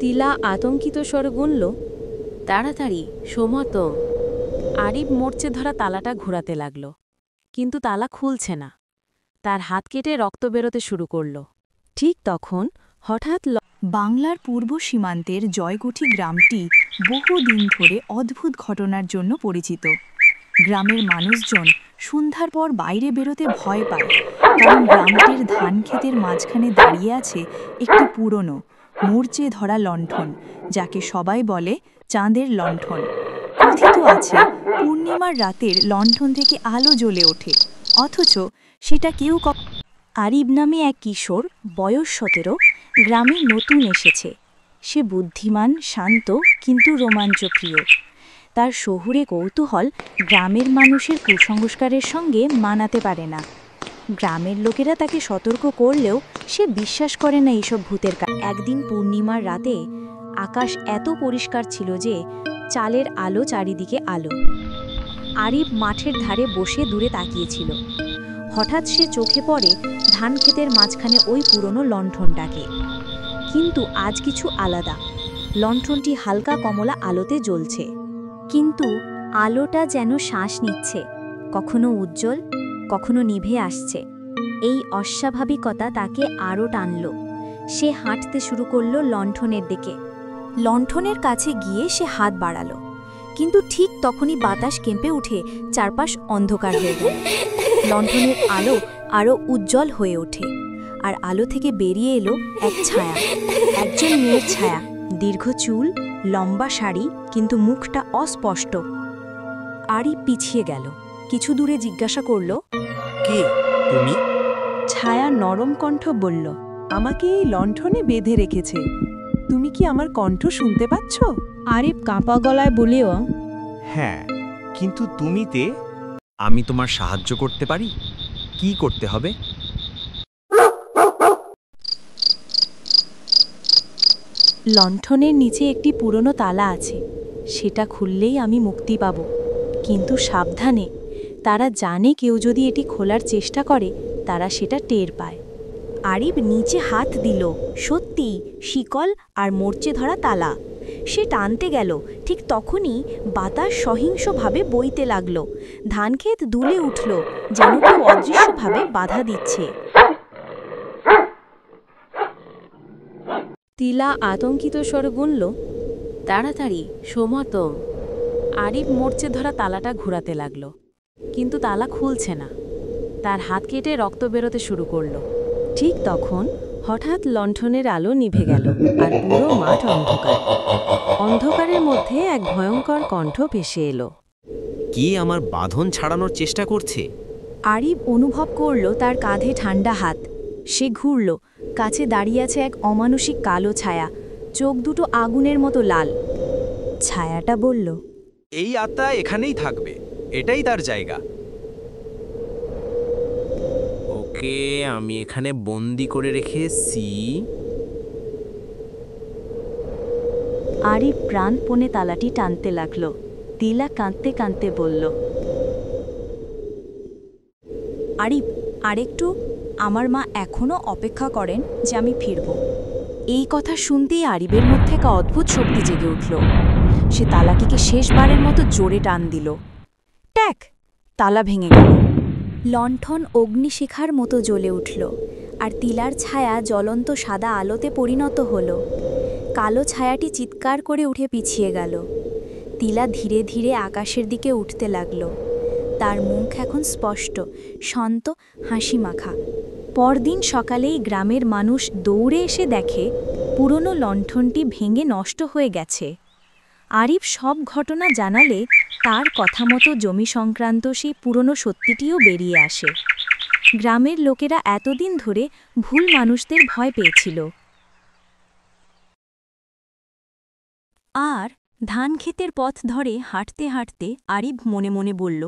তিলা আতঙ্কিত স্বরে গুনল, তাড়াতাড়ি সোমাতম। আরিব মরচে ধরা তালাটা ঘোরাতে লাগল, কিন্তু তালা খুলছে না। তার হাত কেটে রক্ত বেরোতে শুরু করল। ঠিক তখন হঠাৎ বাংলার পূর্ব সীমান্তের জয়কুঠি গ্রামটি বহুদিন ধরে অদ্ভুত ঘটনার জন্য পরিচিত। গ্রামের মানুষজন সন্ধ্যার পর বাইরে বেরোতে ভয় পায়, কারণ গ্রামটির ধান ক্ষেতের মাঝখানে দাঁড়িয়ে আছে একটি পুরনো মরচে ধরা লণ্ঠন, যাকে সবাই বলে চাঁদের লণ্ঠন। কথিত আছে পূর্ণিমার রাতের লণ্ঠন থেকে আলো জ্বলে ওঠে, অথচ সেটা কেউ আরিব নামে এক কিশোর, বয়স 17, গ্রামে নতুন এসেছে। সে বুদ্ধিমান, শান্ত, কিন্তু রোমাঞ্চপ্রিয়। তার শহুরে কৌতূহল গ্রামের মানুষের কুসংস্কারের সঙ্গে মানাতে পারে না। গ্রামের লোকেরা তাকে সতর্ক করলেও সে বিশ্বাস করে না এইসব ভূতের কাজ। একদিন পূর্ণিমার রাতে আকাশ এত পরিষ্কার ছিল যে চালের আলো চারিদিকে আলো। আরিব মাঠের ধারে বসে দূরে তাকিয়েছিল। হঠাৎ সে চোখে পড়ে ধান ক্ষেতের মাঝখানে ওই পুরনো লণ্ঠনটাকে। কিন্তু আজ কিছু আলাদা। লণ্ঠনটি হালকা কমলা আলোতে জ্বলছে, কিন্তু আলোটা যেন শ্বাস নিচ্ছে, কখনো উজ্জ্বল, কখনো নিভে আসছে। এই অস্বাভাবিকতা তাকে আরও টানল। সে হাঁটতে শুরু করল লণ্ঠনের দিকে। লণ্ঠনের কাছে গিয়ে সে হাত বাড়ালো, কিন্তু ঠিক তখনই বাতাস কেঁপে উঠে চারপাশ অন্ধকার হয়ে গেল। লণ্ঠনের আলো আরও উজ্জ্বল হয়ে ওঠে, আর আলো থেকে বেরিয়ে এলো এক ছায়া, একজন মেয়ের ছায়া। দীর্ঘ চুল, লম্বা শাড়ি, কিন্তু মুখটা অস্পষ্ট। আরিব পিছিয়ে গেল, কিছু দূরে জিজ্ঞাসা করল, কে তুমি? ছায়া নরম কণ্ঠ বলল, আমাকে এই লণ্ঠনে বেঁধে রেখেছে। তুমি কি আমার কণ্ঠ শুনতে পাচ্ছ? আরিব কাঁপা গলায় বলিও, হ্যাঁ, কিন্তু তুমিতে আমি তোমার সাহায্য করতে পারি। কি করতে হবে? লণ্ঠনের নিচে একটি পুরনো তালা আছে, সেটা খুললেই আমি মুক্তি পাব। কিন্তু সাবধানে, তারা জানে কেউ যদি এটি খোলার চেষ্টা করে তারা সেটা টের পায়। আরিব নিচে হাত দিল, সত্যি শিকল আর মরচে ধরা তালা। সে টানতে গেল, ঠিক তখনই বাতাস সহিংসভাবে বইতে লাগল। ধানক্ষেত দুলে উঠল, যেন কেউ অদৃশ্যভাবে বাধা দিচ্ছে। তিলা আতঙ্কিত স্বরে গুনল, তাড়াতাড়ি সোমাতম। আরিব মরচে ধরা তালাটা ঘোরাতে লাগল, কিন্তু তালা খুলছে না। তার হাত কেটে রক্ত বেরোতে শুরু করল। ঠিক তখন হঠাৎ লণ্ঠনের আলো নিভে গেল, আর পুরো মাঠ অন্ধকার। অন্ধকারের মধ্যে এক ভয়ঙ্কর কণ্ঠ ভেসে এলো। কে আমার বাঁধন ছাড়ানোর চেষ্টা করছে? আরিব অনুভব করল তার কাঁধে ঠান্ডা হাত। সে ঘুরল, কাছে দাঁড়িয়ে আছে এক অমানুষিক কালো ছায়া, চোখ দুটো আগুনের মতো লাল। ছায়াটা বলল, এই আত্মা এখানেই থাকবে, এটাই তার জায়গা। ওকে আমি এখানে বন্দি করে রেখেছি। আরিব প্রাণপণে তালাটি টানতে লাগল। তিলা কাঁদতে কাঁদতে বলল, আরিব আরেকটু, আমার মা এখনও অপেক্ষা করেন যে আমি ফিরব। এই কথা শুনতেই আরিবের মধ্যে এক অদ্ভুত শক্তি জেগে উঠল। সে তালাটিকে শেষবারের মতো জোরে টান দিল। ট্যাক! তালা ভেঙে গেল। লণ্ঠন অগ্নিশিখার মতো জ্বলে উঠল, আর তিলার ছায়া জ্বলন্ত সাদা আলোতে পরিণত হল। কালো ছায়াটি চিৎকার করে উঠে পিছিয়ে গেল। তিলা ধীরে ধীরে আকাশের দিকে উঠতে লাগল। তার মুখ এখন স্পষ্ট, শান্ত, হাসি মাখা। পরদিন সকালেই গ্রামের মানুষ দৌড়ে এসে দেখে পুরনো লণ্ঠনটি ভেঙে নষ্ট হয়ে গেছে। আরিব সব ঘটনা জানালে তার কথা মতো জমি সংক্রান্ত সেই পুরনো সত্যিটিও বেরিয়ে আসে। গ্রামের লোকেরা এতদিন ধরে ভুল মানুষদের ভয় পেয়েছিল। আর ধান ক্ষেতের পথ ধরে হাঁটতে হাঁটতে আরিব মনে মনে বলল,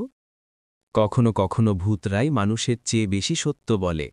কখনো কখনো ভূতরাই মানুষের চেয়ে বেশি সত্য বলে।